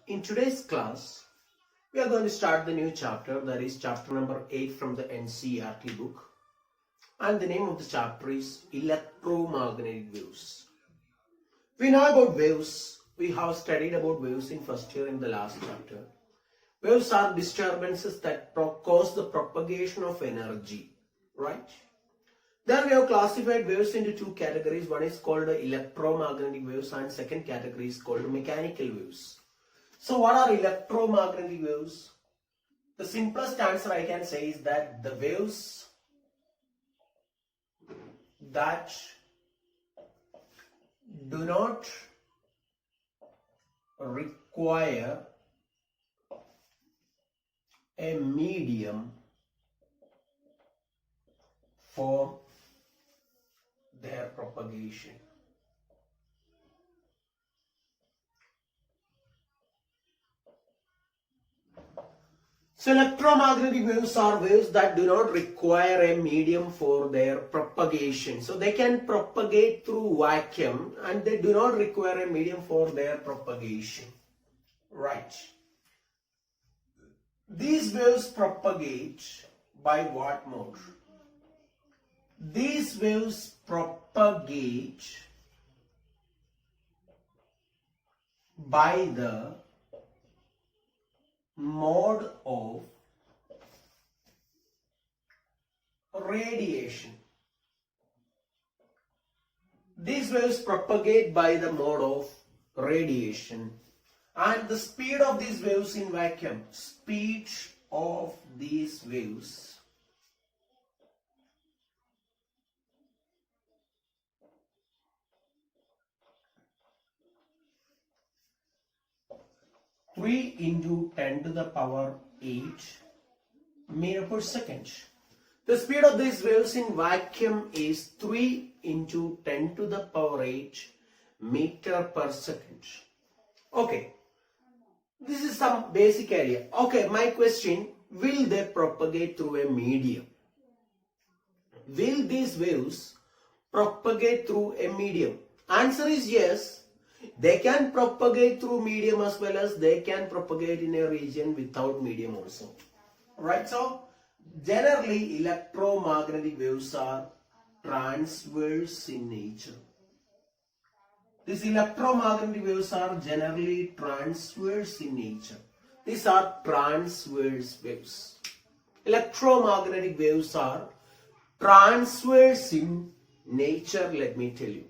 In today's class, we are going to start the new chapter, that is chapter number 8 from the NCERT book. And the name of the chapter is electromagnetic waves. We know about waves. We have studied about waves in first year in the last chapter. Waves are disturbances that cause the propagation of energy, right? Then we have classified waves into two categories. One is called electromagnetic waves and second category is called mechanical waves. So what are electromagnetic waves? The simplest answer I can say is that the waves that do not require a medium for their propagation. So electromagnetic waves are waves that do not require a medium for their propagation. So they can propagate through vacuum and they do not require a medium for their propagation. Right. These waves propagate by what mode? These waves propagate by the mode of radiation. These waves propagate by the mode of radiation. And the speed of these waves in vacuum, speed of these waves (3 into 10 to the power 8 meter per second). The speed of these waves in vacuum is 3 into 10 to the power 8 meter per second. Okay, this is some basic idea. Okay, my question, will they propagate through a medium? Will these waves propagate through a medium? Answer is yes. They can propagate through medium as well as they can propagate in a region without medium also. Right, so generally electromagnetic waves are transverse in nature. These electromagnetic waves are generally transverse in nature. These are transverse waves. Electromagnetic waves are transverse in nature, let me tell you.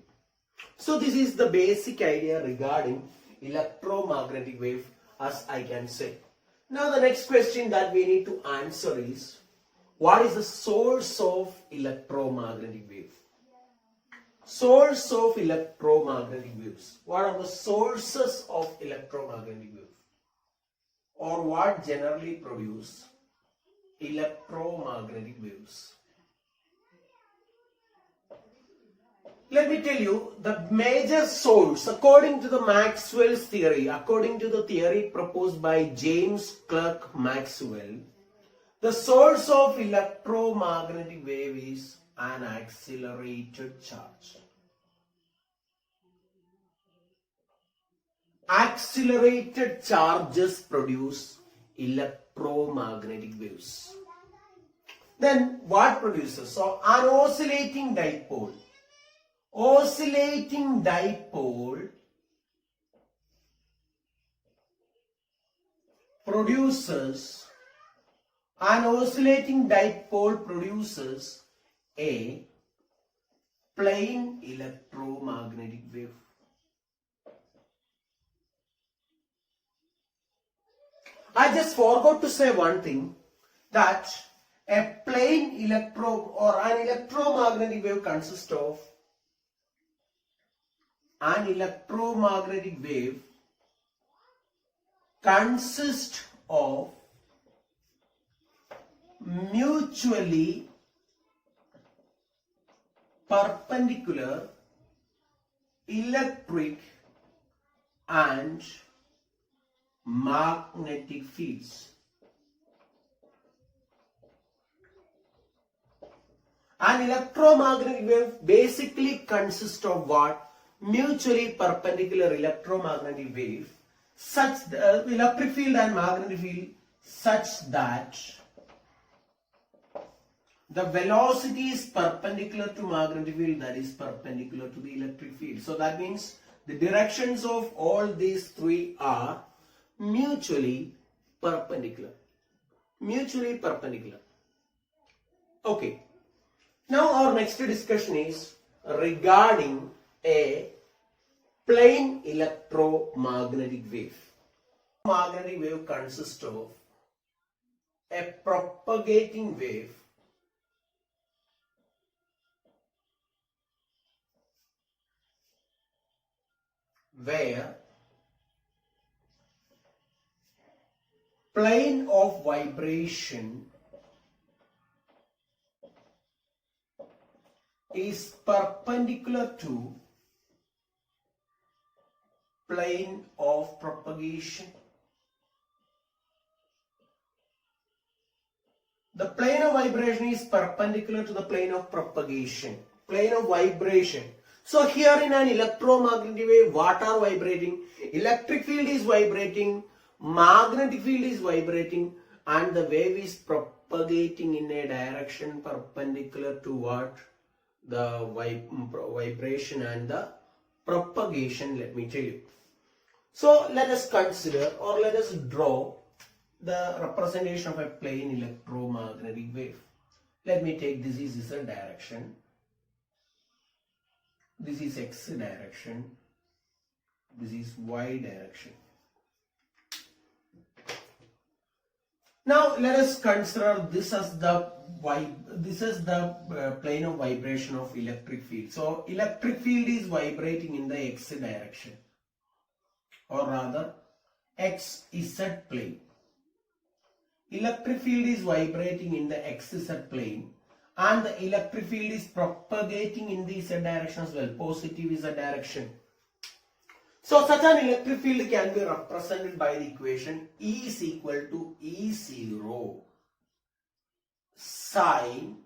So this is the basic idea regarding electromagnetic wave, as I can say. Now the next question that we need to answer is, what is the source of electromagnetic wave? Source of electromagnetic waves. What are the sources of electromagnetic wave? Or what generally produce electromagnetic waves? Let me tell you, the major source, according to the Maxwell's theory, according to the theory proposed by James Clerk Maxwell, the source of electromagnetic wave is an accelerated charge. Accelerated charges produce electromagnetic waves. Then what produces? So an oscillating dipole. Oscillating dipole produces a plane electromagnetic wave. I just forgot to say one thing, that a plane an electromagnetic wave consists of mutually perpendicular electric and magnetic fields. An electromagnetic wave basically consists of what? Mutually perpendicular electromagnetic wave such electric field and magnetic field such that the velocity is perpendicular to magnetic field, that is perpendicular to the electric field. So that means the directions of all these three are mutually perpendicular. Mutually perpendicular. Okay. Now our next discussion is regarding a plain electromagnetic wave. Magnetic wave consists of a propagating wave where plane of vibration is perpendicular to plane of propagation. The plane of vibration is perpendicular to the plane of propagation. Plane of vibration. So here in an electromagnetic wave, what are vibrating? Electric field is vibrating, magnetic field is vibrating, and the wave is propagating in a direction perpendicular to what? The vibration and the propagation, let me tell you. So let us consider or let us draw the representation of a plane electromagnetic wave. Let me take this is Z direction. This is X direction. This is Y direction. Now let us consider this as the plane of vibration of electric field. So electric field is vibrating in the X direction, or rather XZ plane. Electric field is vibrating in the XZ plane, and the electric field is propagating in the Z direction as well, positive Z direction. So such an electric field can be represented by the equation E is equal to E0 sine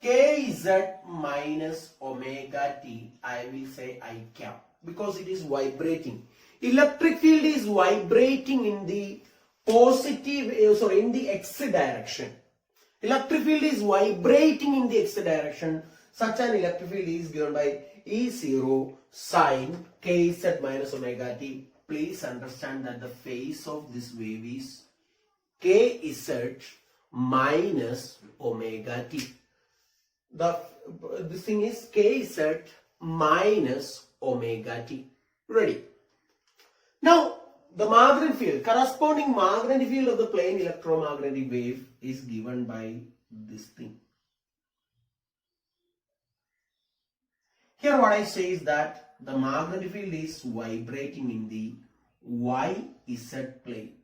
kz minus omega t. I will say I cap because it is vibrating. Electric field is vibrating in the in the X direction. Electric field is vibrating in the X direction. Such an electric field is given by E0 sine kz minus omega t. Please understand that the phase of this wave is kz minus omega t. This thing is kz minus omega t. Ready? Now the magnetic field, corresponding magnetic field of the plane electromagnetic wave is given by this thing. Here what I say is that the magnetic field is vibrating in the YZ plane.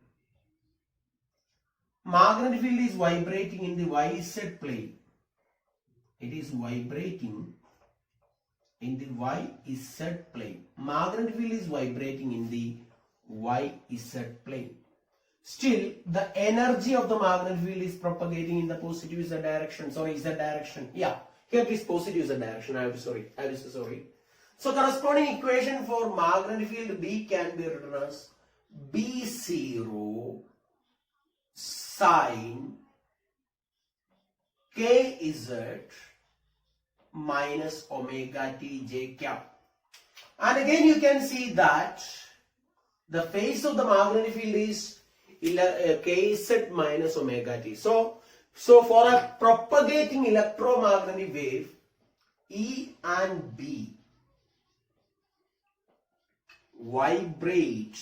Magnetic field is vibrating in the YZ plane. It is vibrating in the YZ plane. Magnetic field is vibrating in the YZ plane. Still, the energy of the magnetic field is propagating in the positive Z direction. Sorry, Z direction. Yeah, here it is positive Z direction. I am sorry. So corresponding equation for magnetic field B can be written as B0 sine kz minus omega t j cap. And again you can see that the phase of the magnetic field is kz minus omega t. So for a propagating electromagnetic wave, E and B vibrate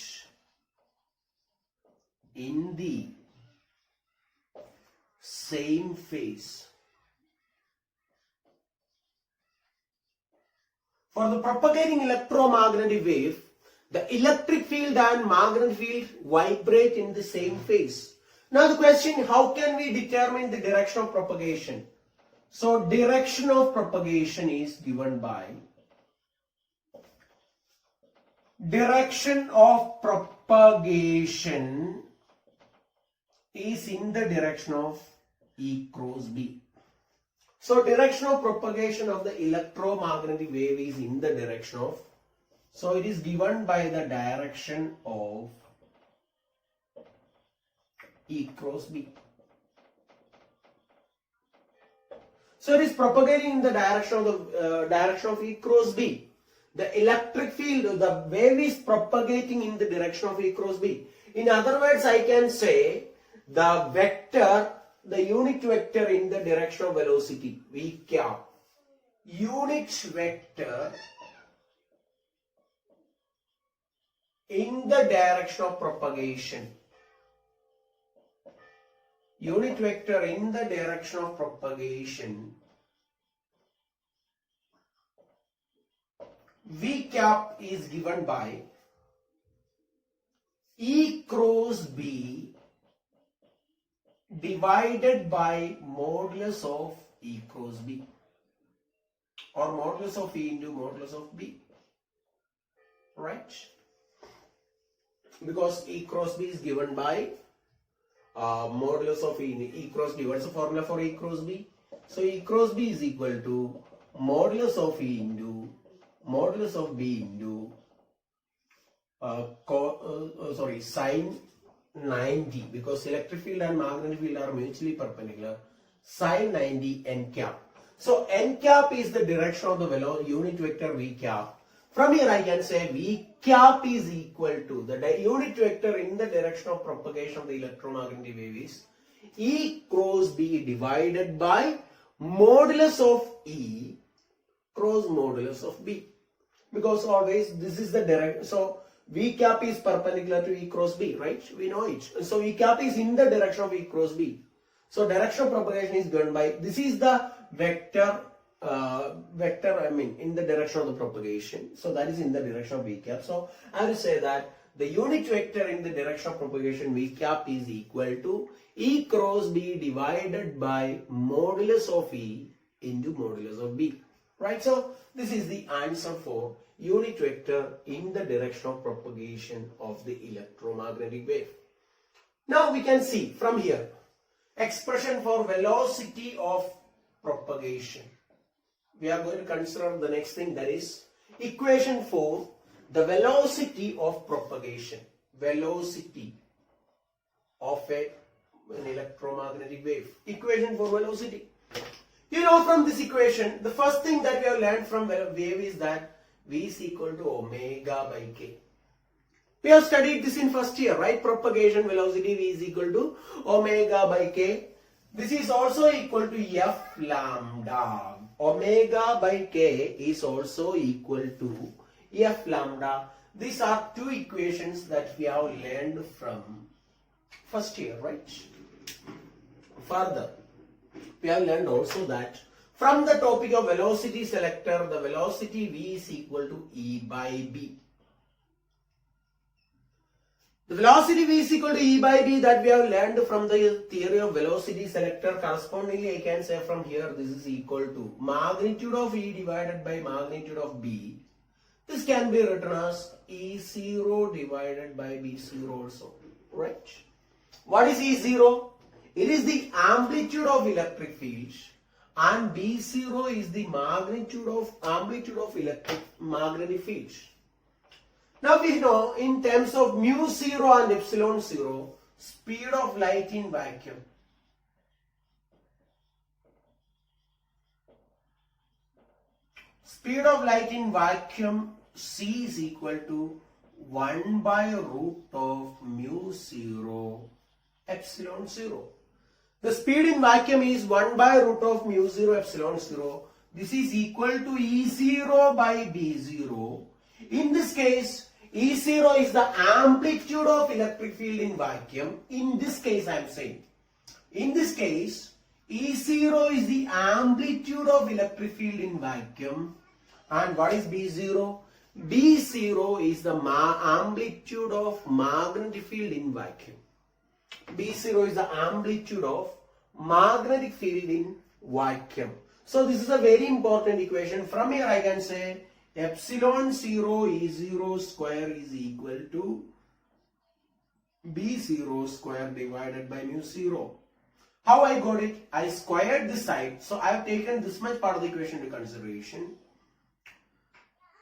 in the same phase. For the propagating electromagnetic wave, the electric field and magnetic field vibrate in the same phase. Now the question, how can we determine the direction of propagation? So direction of propagation is given by direction of propagation is in the direction of E cross B. So direction of propagation of the electromagnetic wave is in the direction of So it is given by the direction of E cross B. So it is propagating in the direction of E cross B. The electric field, the wave is propagating in the direction of E cross B. In other words, I can say the vector, the unit vector in the direction of velocity, V cap. Unit vector in the direction of propagation. Unit vector in the direction of propagation. V cap is given by E cross B divided by modulus of E cross B, or modulus of E into modulus of B, right? Because E cross B is given by modulus of E cross B. What's the formula for E cross B? So E cross B is equal to modulus of E into modulus of B into sine 90, because electric field and magnetic field are mutually perpendicular, sine 90 n cap. So n cap is the direction of the unit vector V cap. From here I can say V cap is equal to the unit vector in the direction of propagation of the electromagnetic wave is E cross B divided by modulus of E cross modulus of B. Because always this is the direction. So V cap is perpendicular to E cross B, right? We know it. So E cap is in the direction of E cross B. So direction of propagation is given by, this is the vector, in the direction of the propagation. So that is in the direction of V cap. So I will say that the unit vector in the direction of propagation V cap is equal to E cross B divided by modulus of E into modulus of B. Right? So this is the answer for unit vector in the direction of propagation of the electromagnetic wave. Now we can see from here expression for velocity of propagation. We are going to consider the next thing, that is equation for the velocity of propagation. Velocity of an electromagnetic wave. Equation for velocity. You know, from this equation, the first thing that we have learned from wave is that V is equal to omega by k. We have studied this in first year, right? Propagation velocity V is equal to omega by k. This is also equal to F lambda. Omega by k is also equal to F lambda. These are two equations that we have learned from first year, right? Further, we have learned also that from the topic of velocity selector, the velocity V is equal to E by B. The velocity V is equal to E by B that we have learned from the theory of velocity selector. Correspondingly, I can say from here this is equal to magnitude of E divided by magnitude of B. This can be written as E0 divided by B0 also, right? What is E0? It is the amplitude of electric field, and B0 is the amplitude of electric magnetic field. Now we know in terms of mu 0 and epsilon 0, speed of light in vacuum. Speed of light in vacuum C is equal to 1 by root of mu 0 epsilon 0. The speed in vacuum is 1 by root of mu 0 epsilon 0. This is equal to E0 by B0. In this case, E0 is the amplitude of electric field in vacuum. In this case, I am saying. In this case, E0 is the amplitude of electric field in vacuum. And what is B0? B0 is the amplitude of magnetic field in vacuum. B0 is the amplitude of magnetic field in vacuum. So this is a very important equation. From here I can say epsilon 0 E0 square is equal to B0 square divided by mu 0. How I got it? I squared this side. So I have taken this much part of the equation into consideration.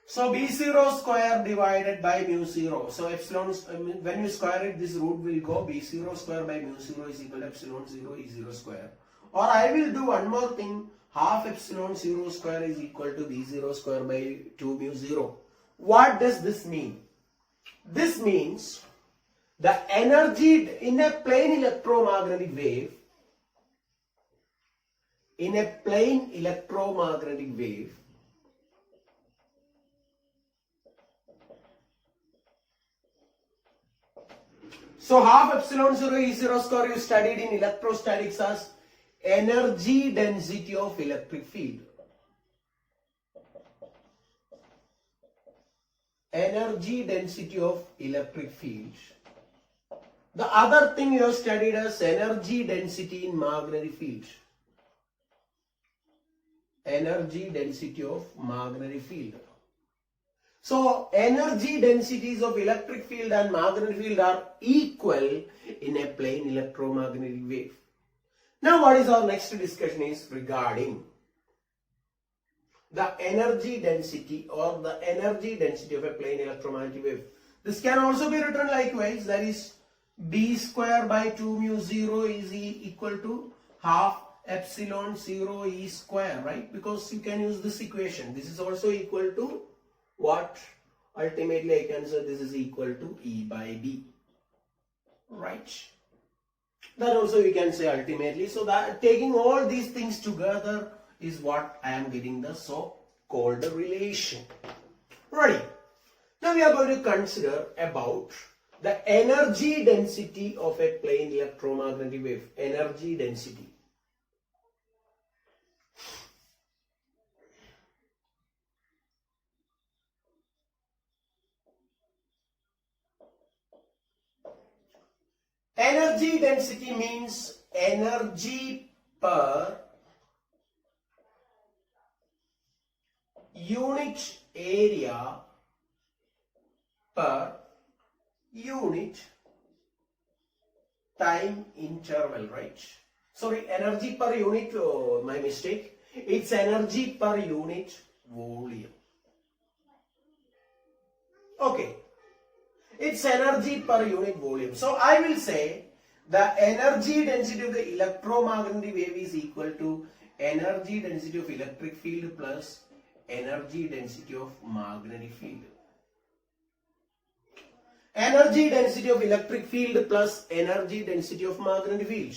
So B0 square divided by mu 0. So epsilon, when you square it, this root will go. B0 square by mu 0 is equal to epsilon 0 E0 square. Or I will do one more thing. Half epsilon 0 square is equal to B0 square by 2 mu 0. What does this mean? This means the energy in a plane electromagnetic wave, so half epsilon 0 E0 square you studied in electrostatics as energy density of electric field. Energy density of electric field. The other thing you have studied as energy density in magnetic field. Energy density of magnetic field. So energy densities of electric field and magnetic field are equal in a plane electromagnetic wave. Now what is our next discussion is regarding the energy density or the energy density of a plane electromagnetic wave. This can also be written likewise, that is B square by 2 mu 0 is equal to half epsilon 0 E square, right? Because you can use this equation. This is also equal to what? Ultimately I can say this is equal to E by B, right? That also we can say ultimately. So that taking all these things together is what I am getting the so-called relation. Ready? Now we are going to consider about the energy density of a plane electromagnetic wave. Energy density. Energy density means energy per unit area per unit time interval, right? Sorry, energy per unit, my mistake. It's energy per unit volume. Okay. It's energy per unit volume. So I will say the energy density of the electromagnetic wave is equal to energy density of electric field plus energy density of magnetic field. Energy density of electric field plus energy density of magnetic field.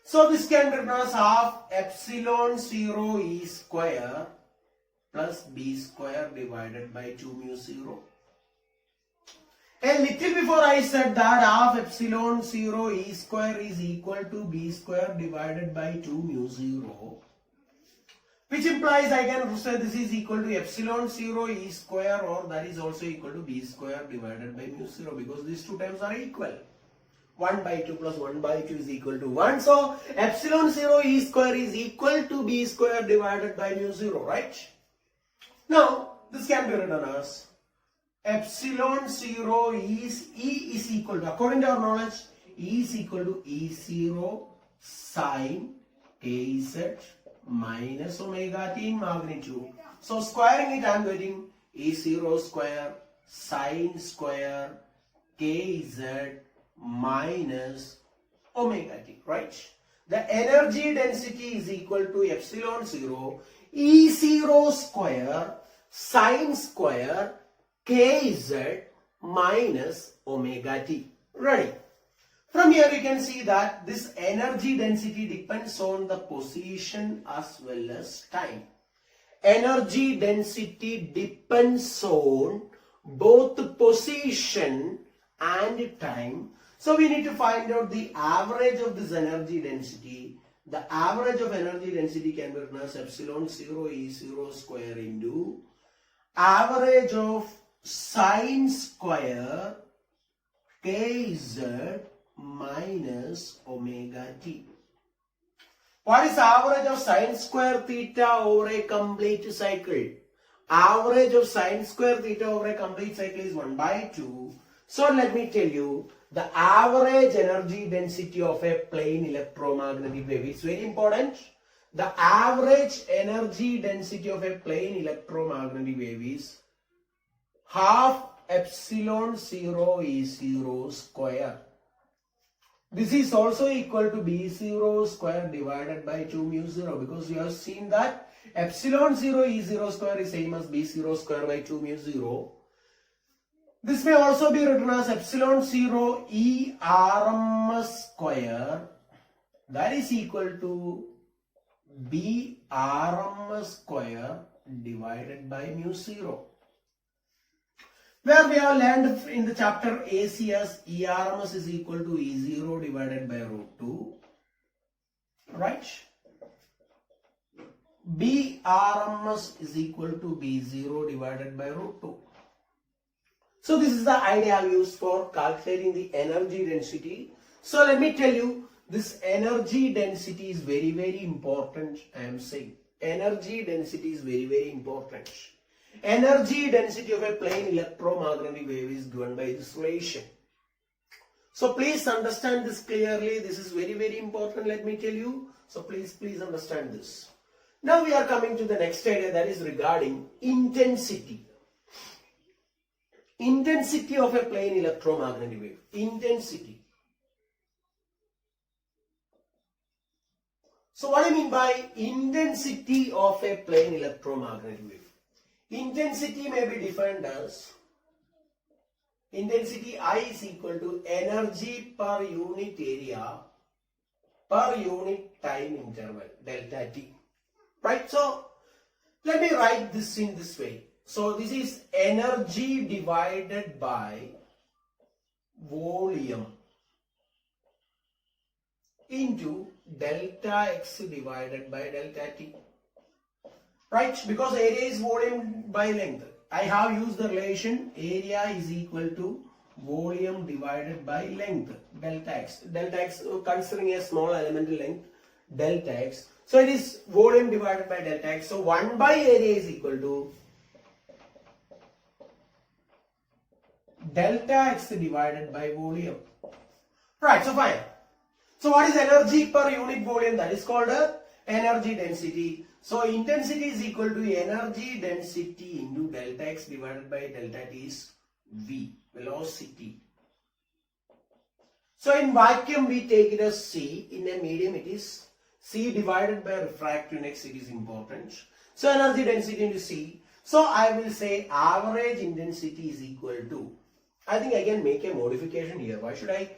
So this can be written as half epsilon 0 E square plus B square divided by 2 mu 0. A little before I said that half epsilon 0 E square is equal to B square divided by 2 mu 0, which implies I can say this is equal to epsilon 0 E square, or that is also equal to B square divided by mu 0, because these two terms are equal. 1 by 2 plus 1 by 2 is equal to 1. So epsilon 0 E square is equal to B square divided by mu 0, right? Now this can be written as epsilon 0 E is equal to, according to our knowledge, E is equal to E0 sine kz minus omega t in magnitude. So squaring it, I am getting E0 square sine square kz minus omega t, right? The energy density is equal to epsilon 0 E0 square sine square kz minus omega t. Ready? From here you can see that this energy density depends on the position as well as time. Energy density depends on both position and time. So we need to find out the average of this energy density. The average of energy density can be written as epsilon 0 E0 square into average of sine square kz minus omega t. What is average of sine square theta over a complete cycle? Average of sine square theta over a complete cycle is 1 by 2. So let me tell you the average energy density of a plane electromagnetic wave. It's very important. The average energy density of a plane electromagnetic wave is half epsilon 0 E0 square. This is also equal to B0 square divided by 2 mu 0, because you have seen that epsilon 0 E0 square is same as B0 square by 2 mu 0. This may also be written as epsilon 0 E RMS square, that is equal to B RMS square divided by mu 0. Where we have learned in the chapter AC as E RMS is equal to E0 divided by root 2. Right? B RMS is equal to B0 divided by root 2. So this is the idea I used for calculating the energy density. So let me tell you, this energy density is very, very important. I am saying energy density is very, very important. Energy density of a plane electromagnetic wave is given by this relation. So please understand this clearly. This is very, very important. Let me tell you. So please understand this. Now we are coming to the next idea, that is regarding intensity. Intensity of a plane electromagnetic wave. Intensity. So what I mean by intensity of a plane electromagnetic wave? Intensity may be defined as intensity I is equal to energy per unit area per unit time interval, delta T. Right? So let me write this in this way. So this is energy divided by volume into delta X divided by delta T. Right? Because area is volume by length. I have used the relation area is equal to volume divided by length, delta X. Delta X considering a small elemental length, delta X. So it is volume divided by delta X. So 1 by area is equal to delta X divided by volume. Right, so fine. So what is energy per unit volume? That is called energy density. So intensity is equal to energy density into delta X divided by delta T is V, velocity. So in vacuum we take it as C, in a medium it is C divided by refractive index, it is important. So energy density into C. So I will say average intensity is equal to, I think I can make a modification here. Why should I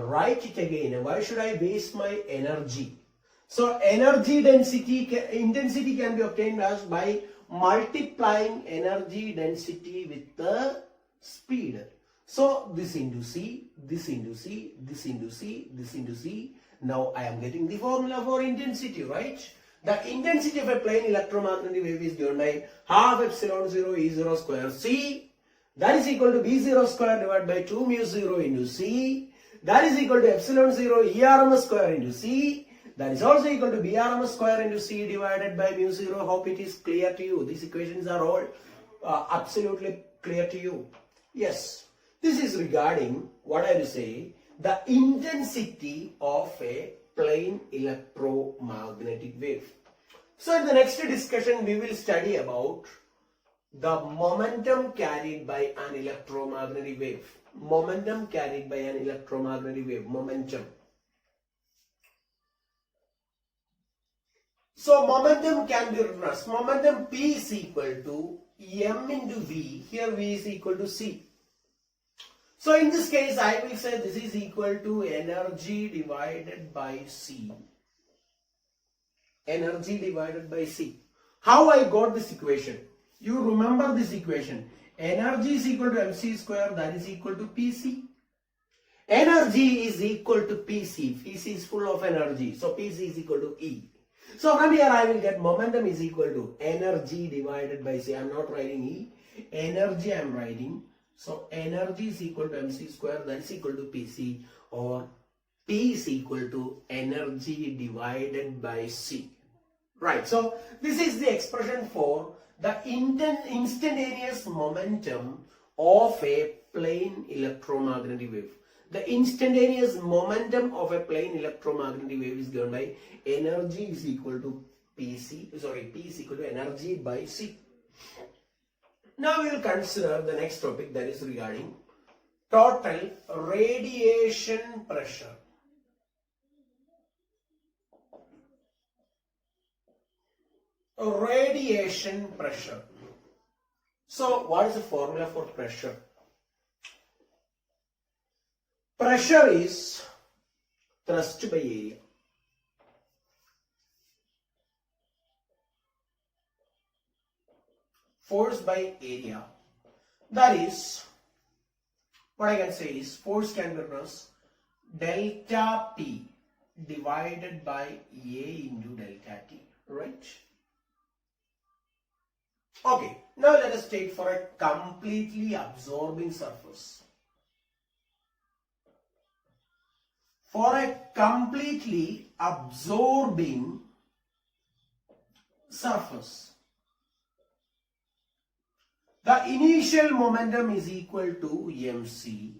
write it again? Why should I waste my energy? So energy density, intensity can be obtained as by multiplying energy density with the speed. So this into C, this into C, this into C, this into C. Now I am getting the formula for intensity, right? The intensity of a plane electromagnetic wave is given by half epsilon 0 E0 square C. That is equal to B0 square divided by 2 mu 0 into C. That is equal to epsilon 0 E RMS square into C. That is also equal to B RMS square into C divided by mu 0. Hope it is clear to you. These equations are all absolutely clear to you. Yes. This is regarding what I will say, the intensity of a plane electromagnetic wave. So in the next discussion we will study about the momentum carried by an electromagnetic wave. Momentum carried by an electromagnetic wave. Momentum. So momentum can be written as momentum P is equal to M into V. Here V is equal to C. So in this case I will say this is equal to energy divided by C. Energy divided by C. How I got this equation? You remember this equation. Energy is equal to mc square, that is equal to Pc. Energy is equal to Pc. Pc is full of energy. So Pc is equal to E. So from here I will get momentum is equal to energy divided by C. I am not writing E. Energy I am writing. So energy is equal to mc square, that is equal to Pc, or P is equal to energy divided by C. Right. So this is the expression for the instantaneous momentum of a plane electromagnetic wave. The instantaneous momentum of a plane electromagnetic wave is given by energy is equal to P is equal to energy by C. Now we will consider the next topic, that is regarding total radiation pressure. Radiation pressure. So what is the formula for pressure? Pressure is thrust by area. Force by area. That is, what I can say is, force can be written as delta P divided by A into delta T, right? Okay, now let us take for a completely absorbing surface. For a completely absorbing surface, the initial momentum is equal to mc,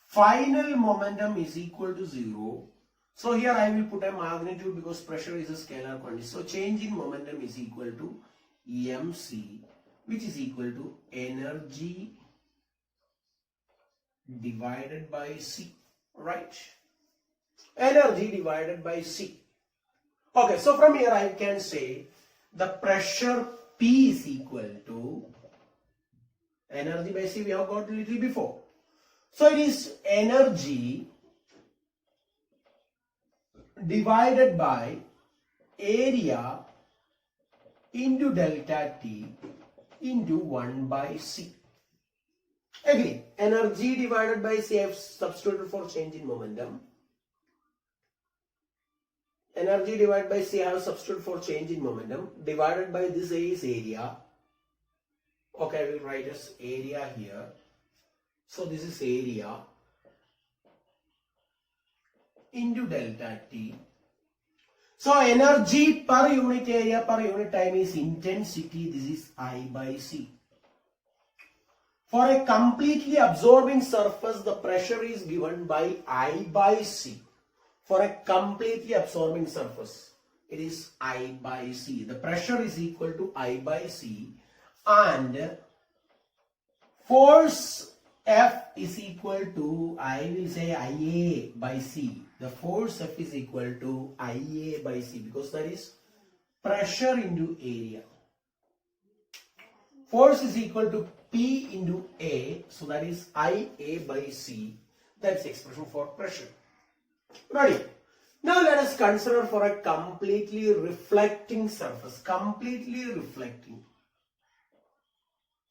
final momentum is equal to 0. So here I will put a magnitude because pressure is a scalar quantity. So change in momentum is equal to mc, which is equal to energy divided by c, right? Energy divided by c. Okay, so from here I can say the pressure P is equal to energy by C. We have got a little before. So it is energy divided by area into delta T into 1 by C. Again, energy divided by C I have substituted for change in momentum. Energy divided by C I have substituted for change in momentum. Divided by this A is area. Okay, I will write as area here. So this is area into delta T. So energy per unit area per unit time is intensity. This is I by C. For a completely absorbing surface, the pressure is given by I by C. For a completely absorbing surface, it is I by C. The pressure is equal to I by C, and force F is equal to, I will say, IA by C. The force F is equal to IA by C because that is pressure into area. Force is equal to P into A, so that is IA by C. That's the expression for pressure. Ready? Now let us consider for a completely reflecting surface. Completely reflecting.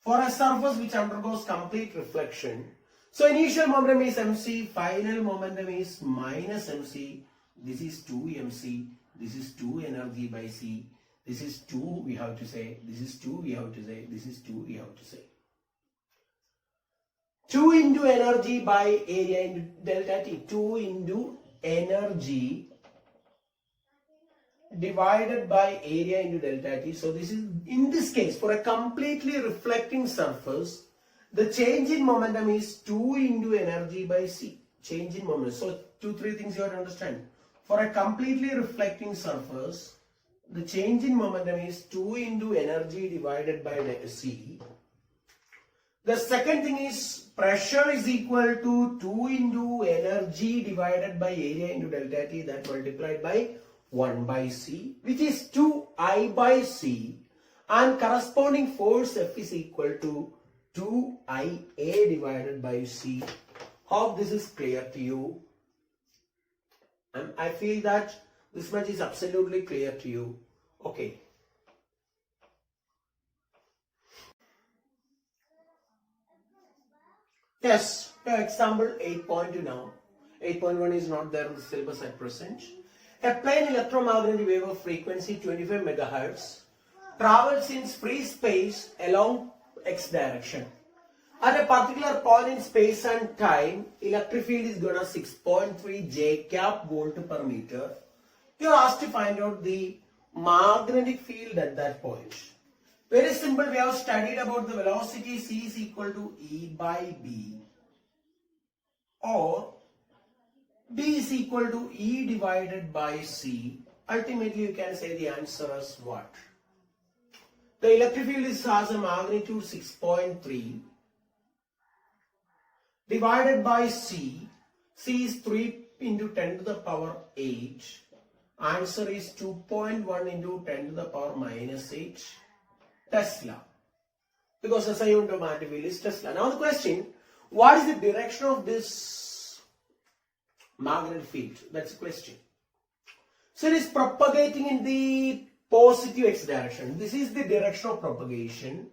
For a surface which undergoes complete reflection, so initial momentum is mc, final momentum is minus mc. This is 2 mc, this is 2 energy by c, this is 2 we have to say, this is 2 we have to say, this is 2 we have to say. 2 into energy by area into delta T. 2 into energy divided by area into delta T. So this is, in this case, for a completely reflecting surface, the change in momentum is 2 into energy by C. Change in momentum. So 2-3 things you have to understand. For a completely reflecting surface, the change in momentum is 2 into energy divided by C. The second thing is pressure is equal to 2 into energy divided by area into delta T, that multiplied by 1 by C, which is 2I by C, and corresponding force F is equal to 2IA divided by C. Hope this is clear to you. And I feel that this much is absolutely clear to you. Okay. Yes, example 8.2 now. 8.1 is not there in the syllabus at present. A plane electromagnetic wave of frequency 25 megahertz travels in free space along x direction. At a particular point in space and time, electric field is given as 6.3 J cap volt per meter. You are asked to find out the magnetic field at that point. Very simple, we have studied about the velocity c is equal to E by B, or B is equal to E divided by C. Ultimately, you can say the answer as what? The electric field has a magnitude 6.3 divided by C. C is 3 into 10 to the power 8. Answer is 2.1 into 10 to the power minus 8 Tesla. Because the SI unit of magnetic field is Tesla. Now the question, what is the direction of this magnetic field? That's the question. So it is propagating in the positive x direction. This is the direction of propagation.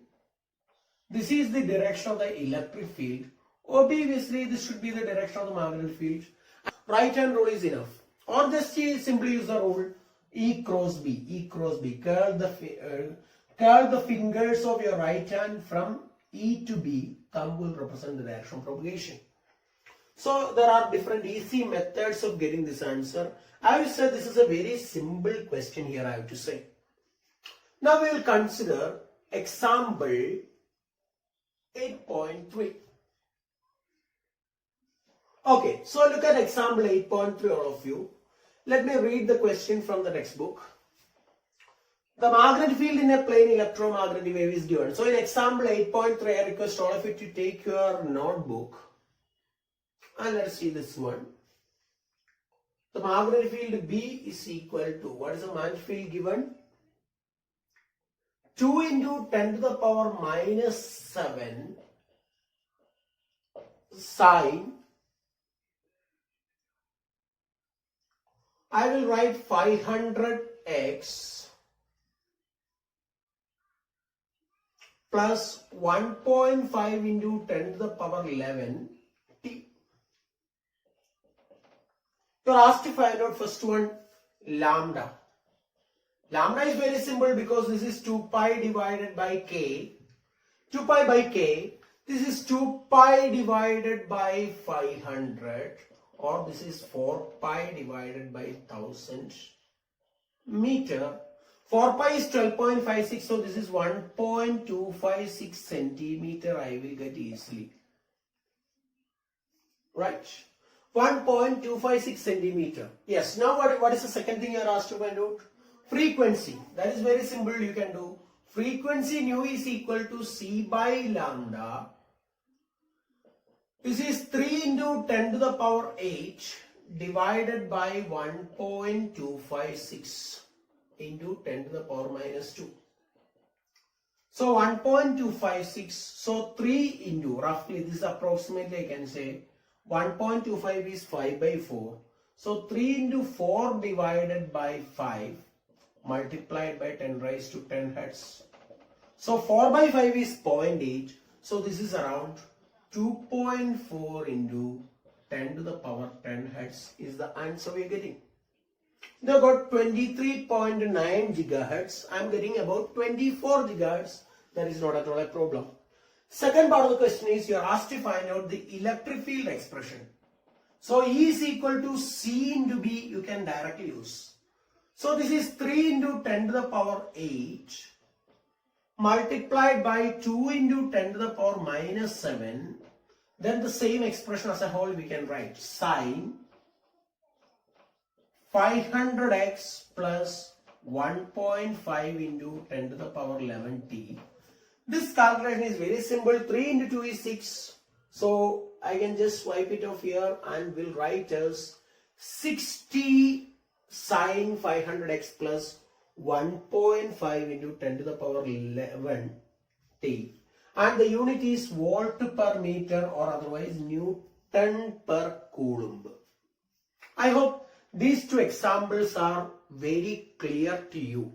This is the direction of the electric field. Obviously, this should be the direction of the magnetic field. Right hand rule is enough. Or just simply use the rule E cross B. E cross B. Curl the fingers of your right hand from E to B. Thumb will represent the direction of propagation. So there are different easy methods of getting this answer. I will say this is a very simple question here, I have to say. Now we will consider example 8.3. Okay, so look at example 8.3, all of you. Let me read the question from the textbook. The magnetic field in a plane electromagnetic wave is given. So in example 8.3, I request all of you to take your notebook and let's see this one. The magnetic field B is equal to, what is the magnetic field given? 2 into 10 to the power minus 7 sine. I will write 500x plus 1.5 into 10 to the power 11 t. You are asked to find out first one, lambda. Lambda is very simple because this is 2 pi divided by k. 2 pi by k. This is 2 pi divided by 500, or this is 4 pi divided by 1000 meter. 4 pi is 12.56, so this is 1.256 centimeter. I will get easily. Right. 1.256 centimeter. Yes. Now what is the second thing you are asked to find out? Frequency. That is very simple. You can do. Frequency nu is equal to C by lambda. This is 3 into 10 to the power 8 divided by 1.256 into 10 to the power minus 2. So 1.256. So 3 into, roughly this is approximately, I can say 1.25 is 5 by 4. So 3 into 4 divided by 5 multiplied by 10 raised to 10 hertz. So 4 by 5 is 0.8. So this is around 2.4 into 10 to the power 10 hertz is the answer we are getting. They got 23.9 gigahertz. I am getting about 24 gigahertz. That is not at all a problem. Second part of the question is you are asked to find out the electric field expression. So E is equal to C into B. You can directly use. So this is 3 into 10 to the power 8 multiplied by 2 into 10 to the power minus 7. Then the same expression as a whole we can write sine 500x plus 1.5 into 10 to the power 11 t. This calculation is very simple. 3 into 2 is 6. So I can just swipe it off here and will write as 60 sine 500x plus 1.5 into 10 to the power 11 t. And the unit is volt per meter or otherwise Newton per coulomb. I hope these two examples are very clear to you.